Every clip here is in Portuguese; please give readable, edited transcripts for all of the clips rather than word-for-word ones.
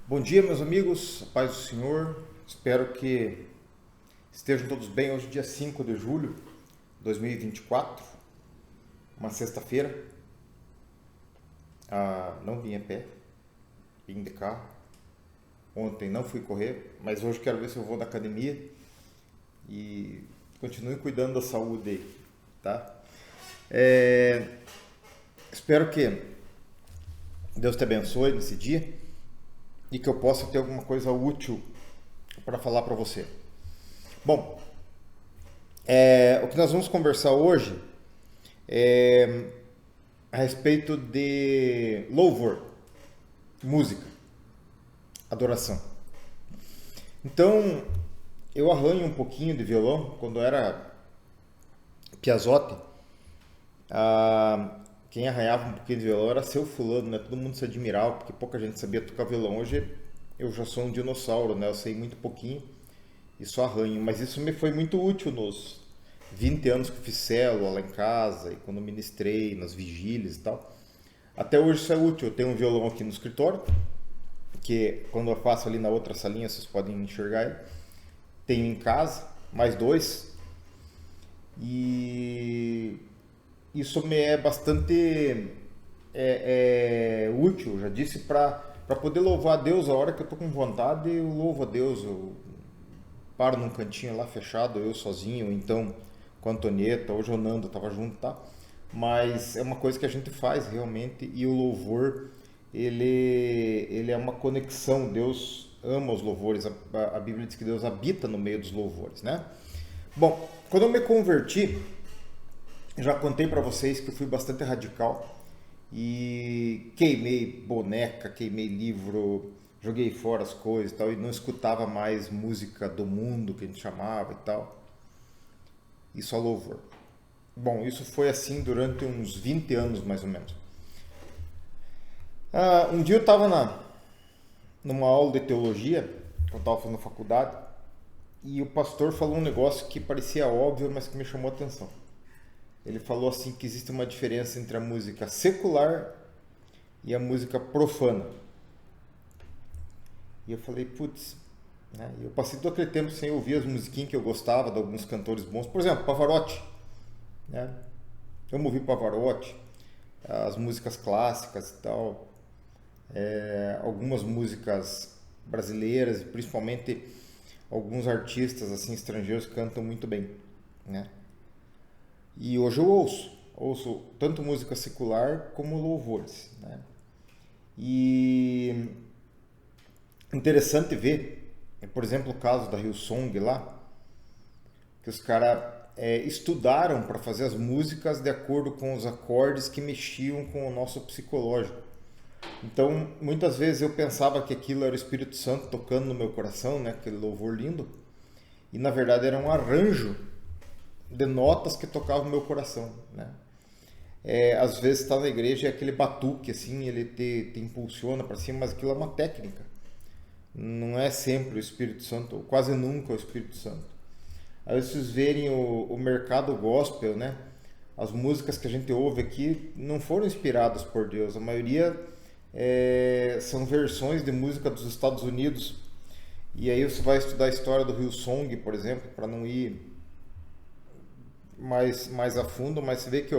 Bom dia, meus amigos, a paz do Senhor. Espero que estejam todos bem. Hoje, dia 5 de julho de 2024, uma sexta-feira. Não vim a pé, vim de carro. Ontem não fui correr, mas hoje quero ver se eu vou na academia e continue cuidando da saúde aí, tá? Espero que Deus te abençoe nesse dia e que eu possa ter alguma coisa útil para falar para você. Bom, o que nós vamos conversar hoje é a respeito de louvor, música, adoração. Então, eu arranho um pouquinho de violão. Quando eu era piazote, quem arranhava um pouquinho de violão era seu fulano, né? Todo mundo se admirava, porque pouca gente sabia tocar violão. Hoje eu já sou um dinossauro, né? Eu sei muito pouquinho e só arranho. Mas isso me foi muito útil nos 20 anos que eu fiz célula lá em casa e quando ministrei, nas vigílias e tal. Até hoje isso é útil. Eu tenho um violão aqui no escritório, que quando eu passo ali na outra salinha, vocês podem enxergar ele. Tenho em casa, mais dois. E isso me é bastante útil, já disse, para poder louvar a Deus a hora que eu estou com vontade. Eu louvo a Deus, eu paro num cantinho lá fechado, eu sozinho, ou então com a Antonieta, hoje o Nando estava junto, tá? Mas é uma coisa que a gente faz realmente, e o louvor, ele é uma conexão. Deus ama os louvores, a Bíblia diz que Deus habita no meio dos louvores, né? Bom, quando eu me converti, já contei para vocês que eu fui bastante radical e queimei boneca, queimei livro, joguei fora as coisas e tal, e não escutava mais música do mundo, que a gente chamava e tal, e só louvor. Bom, isso foi assim durante uns 20 anos mais ou menos. Um dia eu estava numa aula de teologia, que eu estava fazendo faculdade, e o pastor falou um negócio que parecia óbvio, mas que me chamou a atenção. Ele falou assim que existe uma diferença entre a música secular e a música profana. E eu falei, putz, né? Eu passei todo aquele tempo sem ouvir as musiquinhas que eu gostava de alguns cantores bons. Por exemplo, Pavarotti, né? Eu ouvi Pavarotti, as músicas clássicas e tal, algumas músicas brasileiras, principalmente alguns artistas assim estrangeiros cantam muito bem, né? E hoje eu ouço tanto música secular como louvores, né? E interessante ver, por exemplo, o caso da Hillsong lá, que os caras estudaram para fazer as músicas de acordo com os acordes que mexiam com o nosso psicológico. Então, muitas vezes eu pensava que aquilo era o Espírito Santo tocando no meu coração, né? Aquele louvor lindo. E na verdade era um arranjo de notas que tocavam no meu coração, né? Às vezes está na igreja e aquele batuque assim, ele te impulsiona para cima, mas aquilo é uma técnica. Não é sempre o Espírito Santo, ou quase nunca é o Espírito Santo. Aí vocês verem o mercado gospel, né? As músicas que a gente ouve aqui não foram inspiradas por Deus. A maioria são versões de música dos Estados Unidos. E aí você vai estudar a história do Hillsong, por exemplo, para não ir mais a fundo, mas você vê que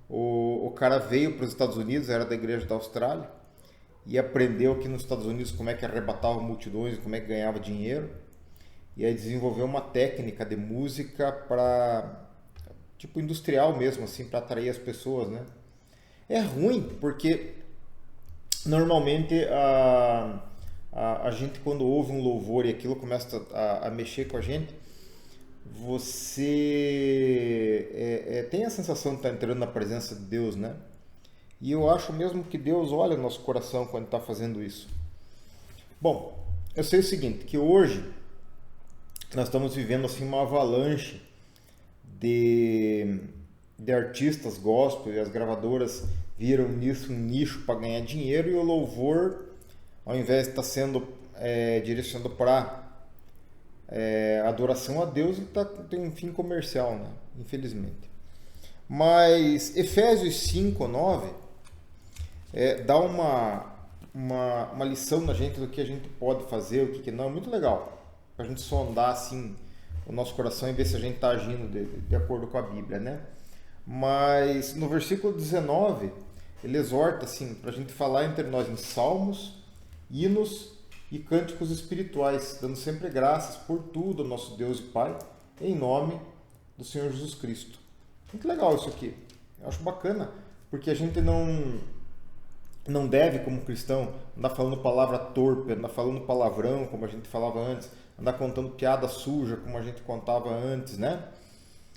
o cara veio para os Estados Unidos, era da igreja da Austrália, e aprendeu aqui nos Estados Unidos como é que arrebatava multidões, como é que ganhava dinheiro, e aí desenvolveu uma técnica de música para, tipo, industrial mesmo, assim, para atrair as pessoas, né? É ruim, porque normalmente a gente, quando ouve um louvor e aquilo começa a mexer com a gente, você tem a sensação de estar entrando na presença de Deus, né? E eu acho mesmo que Deus olha no nosso coração quando está fazendo isso. Bom, eu sei o seguinte, que hoje nós estamos vivendo assim uma avalanche de artistas gospel, e as gravadoras viram nisso um nicho para ganhar dinheiro, e o louvor, ao invés de estar sendo direcionado para adoração a Deus, ele tem um fim comercial, né? Infelizmente. Mas Efésios 5:9 dá uma lição na gente do que a gente pode fazer, o que não. É muito legal para a gente sondar assim o nosso coração e ver se a gente está agindo de acordo com a Bíblia, né? Mas no versículo 19, ele exorta assim, para a gente falar entre nós em salmos, hinos e cânticos espirituais, dando sempre graças por tudo ao nosso Deus e Pai, em nome do Senhor Jesus Cristo. Muito legal isso aqui. Eu acho bacana, porque a gente não deve, como cristão, andar falando palavra torpe, andar falando palavrão, como a gente falava antes, andar contando piada suja, como a gente contava antes, né?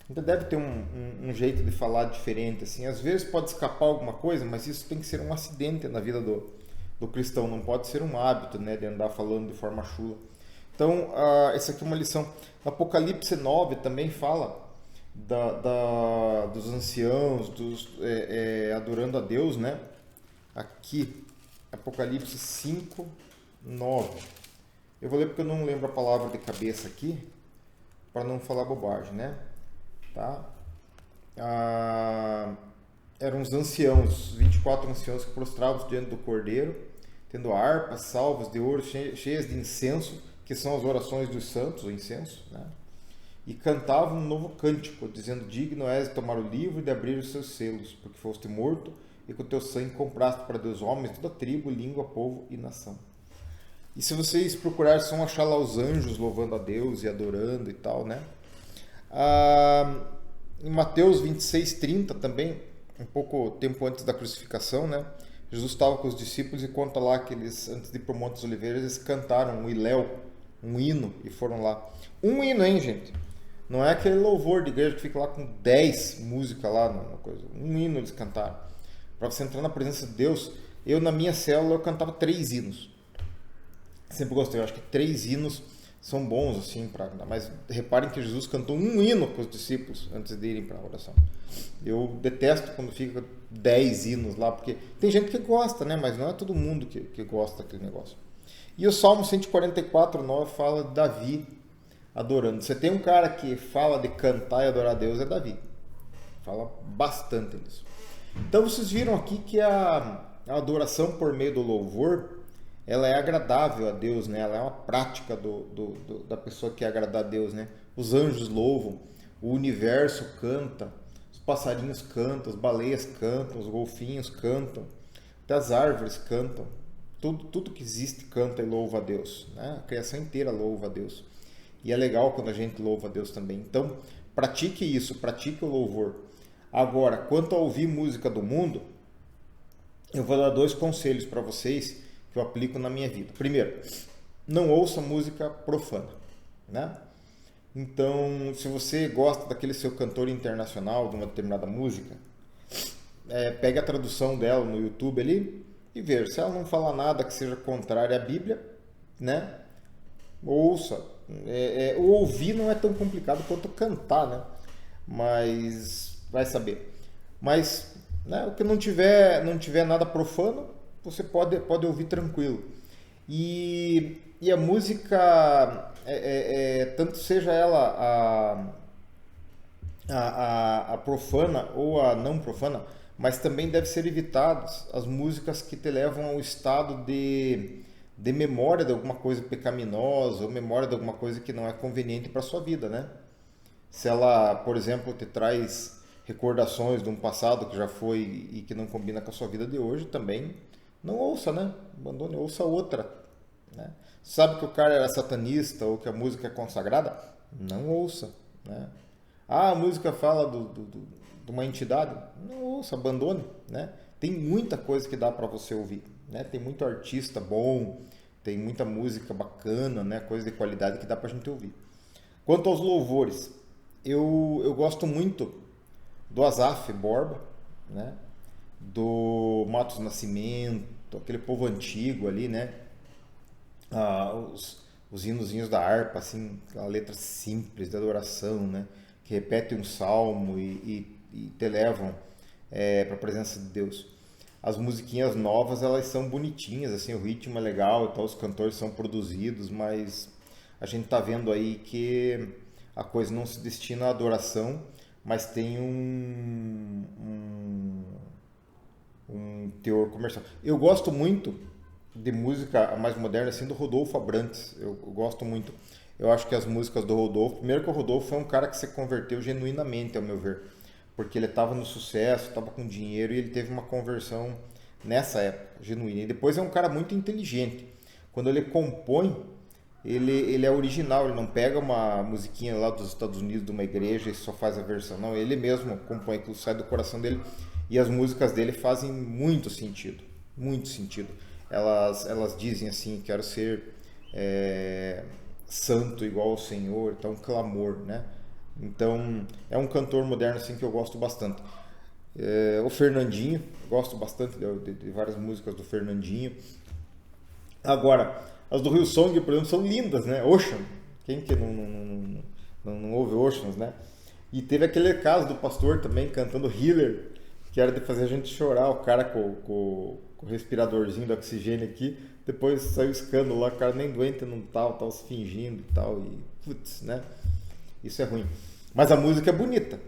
A gente deve ter um jeito de falar diferente, assim. Às vezes pode escapar alguma coisa, mas isso tem que ser um acidente na vida do cristão, não pode ser um hábito, né, de andar falando de forma chula. Então, essa aqui é uma lição. Apocalipse 9 também fala dos anciãos, adorando a Deus, né? Aqui, Apocalipse 5, 9. Eu vou ler porque eu não lembro a palavra de cabeça aqui, para não falar bobagem, né? Tá? Eram os anciãos, 24 anciãos que prostravam diante do Cordeiro, tendo harpas, salvas de ouro cheias de incenso, que são as orações dos santos, o incenso, né? E cantavam um novo cântico, dizendo: digno és de tomar o livro e de abrir os seus selos, porque foste morto e com o teu sangue compraste para Deus homens de toda tribo, língua, povo e nação. E se vocês procurarem, só achar lá os anjos louvando a Deus e adorando e tal, né? Em Mateus 26:30 também, um pouco tempo antes da crucificação, né? Jesus estava com os discípulos e conta lá que eles, antes de ir para o Monte dos Oliveiras, eles cantaram um iléu, um hino, e foram lá. Um hino, hein, gente? Não é aquele louvor de igreja que fica lá com 10 músicas lá, na coisa. Um hino eles cantaram. Para você entrar na presença de Deus, eu na minha célula eu cantava 3 hinos. Sempre gostei, eu acho que 3 hinos são bons, assim, mas reparem que Jesus cantou um hino com os discípulos antes de irem para a oração. Eu detesto quando fica 10 hinos lá, porque tem gente que gosta, né? Mas não é todo mundo que gosta daquele negócio. E o Salmo 144, 9 fala de Davi adorando. Você tem um cara que fala de cantar e adorar a Deus, é Davi. Fala bastante nisso. Então vocês viram aqui que a adoração por meio do louvor, ela é agradável a Deus, né? Ela é uma prática da pessoa que quer agradar a Deus, né? Os anjos louvam, o universo canta, os passarinhos cantam, as baleias cantam, os golfinhos cantam, até as árvores cantam. Tudo que existe canta e louva a Deus, né? A criação inteira louva a Deus. E é legal quando a gente louva a Deus também. Então, pratique isso, pratique o louvor. Agora, quanto a ouvir música do mundo, eu vou dar 2 conselhos para vocês que eu aplico na minha vida. Primeiro, não ouça música profana, né? Então, se você gosta daquele seu cantor internacional de uma determinada música, pegue a tradução dela no YouTube ali e veja. Se ela não fala nada que seja contrário à Bíblia, né? Ouça. O ouvir não é tão complicado quanto cantar, né? Mas vai saber. Mas, né, o que não tiver nada profano, você pode ouvir tranquilo. E a música, tanto seja ela a profana ou a não profana, mas também deve ser evitadas as músicas que te levam ao estado de memória de alguma coisa pecaminosa ou memória de alguma coisa que não é conveniente para a sua vida, né? Se ela, por exemplo, te traz recordações de um passado que já foi e que não combina com a sua vida de hoje, também não ouça, né? Abandone, ouça outra, né? Sabe que o cara era satanista ou que a música é consagrada? Não ouça, né? A música fala de uma entidade? Não ouça, abandone, né? Tem muita coisa que dá para você ouvir, né? Tem muito artista bom, tem muita música bacana, né? Coisa de qualidade que dá pra gente ouvir. Quanto aos louvores, eu gosto muito do Asaf Borba, né? Do Matos Nascimento, aquele povo antigo ali, né? Os hinozinhos da harpa, assim, a letra simples de adoração, né? Que repete um salmo e te levam para a presença de Deus. As musiquinhas novas, elas são bonitinhas, assim, o ritmo é legal, então os cantores são produzidos, mas a gente tá vendo aí que a coisa não se destina à adoração, mas tem um teor comercial. Eu gosto muito de música mais moderna, assim, do Rodolfo Abrantes. Eu gosto muito. Eu acho que as músicas do Rodolfo... Primeiro que o Rodolfo foi um cara que se converteu genuinamente, ao meu ver. Porque ele estava no sucesso, estava com dinheiro e ele teve uma conversão nessa época, genuína. E depois é um cara muito inteligente. Quando ele compõe, ele é original. Ele não pega uma musiquinha lá dos Estados Unidos, de uma igreja, e só faz a versão. Não, ele mesmo compõe, aquilo sai do coração dele. E as músicas dele fazem muito sentido. Muito sentido. Elas dizem assim, quero ser santo igual ao Senhor, então um clamor, né? Então é um cantor moderno assim que eu gosto bastante. O Fernandinho, gosto bastante de várias músicas do Fernandinho. Agora, as do Hillsong, por exemplo, são lindas, né? Ocean, quem que não ouve Oceans, né? E teve aquele caso do pastor também cantando Healer, que era de fazer a gente chorar, o cara com o respiradorzinho do oxigênio aqui, depois saiu escândalo lá, o cara nem doente não tava se fingindo e tal, e putz, né? Isso é ruim. Mas a música é bonita.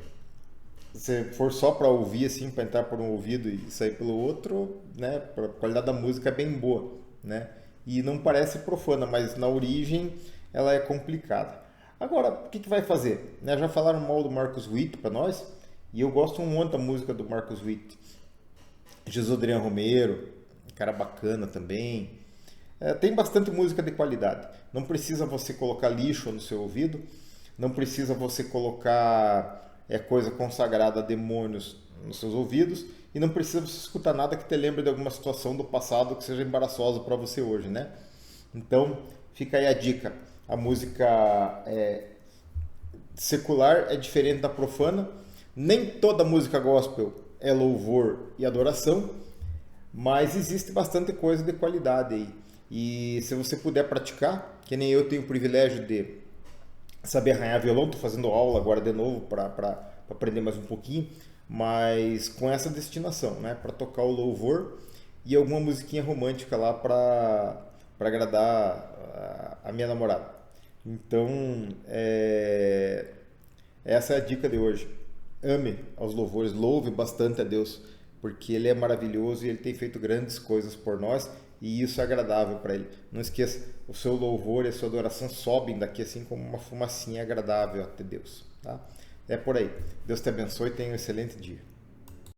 Se for só para ouvir assim, para entrar por um ouvido e sair pelo outro, né? A qualidade da música é bem boa, né? E não parece profana, mas na origem ela é complicada. Agora, o que vai fazer? Né? Já falaram mal do Marcos Witt para nós, e eu gosto um monte da música do Marcos Witt. Gisodrian Romero, cara bacana também. Tem bastante música de qualidade. Não precisa você colocar lixo no seu ouvido, não precisa você colocar coisa consagrada a demônios nos seus ouvidos, e não precisa você escutar nada que te lembre de alguma situação do passado que seja embaraçosa para você hoje, né? Então, fica aí a dica. A música secular é diferente da profana. Nem toda música gospel é louvor e adoração, mas existe bastante coisa de qualidade aí. E se você puder praticar, que nem eu tenho o privilégio de saber arranhar violão, estou fazendo aula agora de novo para aprender mais um pouquinho, mas com essa destinação, né, para tocar o louvor e alguma musiquinha romântica lá para agradar a minha namorada. Então, essa é a dica de hoje. Ame aos louvores, louve bastante a Deus, porque Ele é maravilhoso e Ele tem feito grandes coisas por nós, e isso é agradável para Ele. Não esqueça, o seu louvor e a sua adoração sobem daqui assim como uma fumacinha agradável até Deus. Tá? É por aí. Deus te abençoe e tenha um excelente dia.